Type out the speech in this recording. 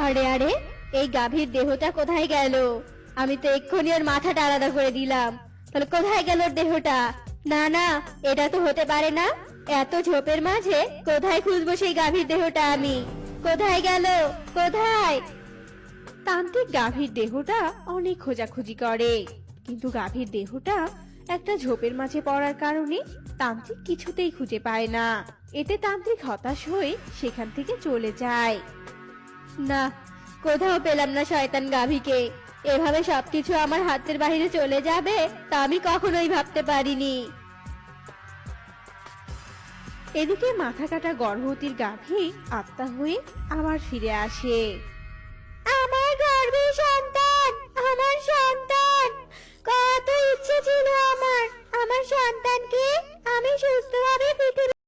আরে আরে, এই গাভীর দেহটা কোথায় গেল? আমি তো এক্ষুনি ওর মাথাটা আলাদা করে দিলাম, তাহলে কোথায় গেল ওর দেহটা? না না, এটা তো হতে পারে না। এত ঝোপের মাঝে কোথায় খুঁজবো সেই গাভীর দেহটা আমি? কোথায় গেল? কোথায়? তান্ত্রিক গাভীর দেহটা অনেক খোঁজাখুঁজি করে, কিন্তু গাভীর দেহটা একটা ঝোপের মাঝে পড়ার কারণে তান্ত্রিক কিছুতেই খুঁজে পায় না। এতে তান্ত্রিক হতাশ হয়ে সেখান থেকে চলে যায়। না, কোথাও পেলাম না শয়তান গাভীকে। এভাবে সবকিছু আমার হাতের বাইরে চলে যাবে তা আমি কখনোই ভাবতে পারিনি। এদিকে মাথা কাটা গর্ভবতীর গাভী আত্মা হয়ে আবার ফিরে আসে।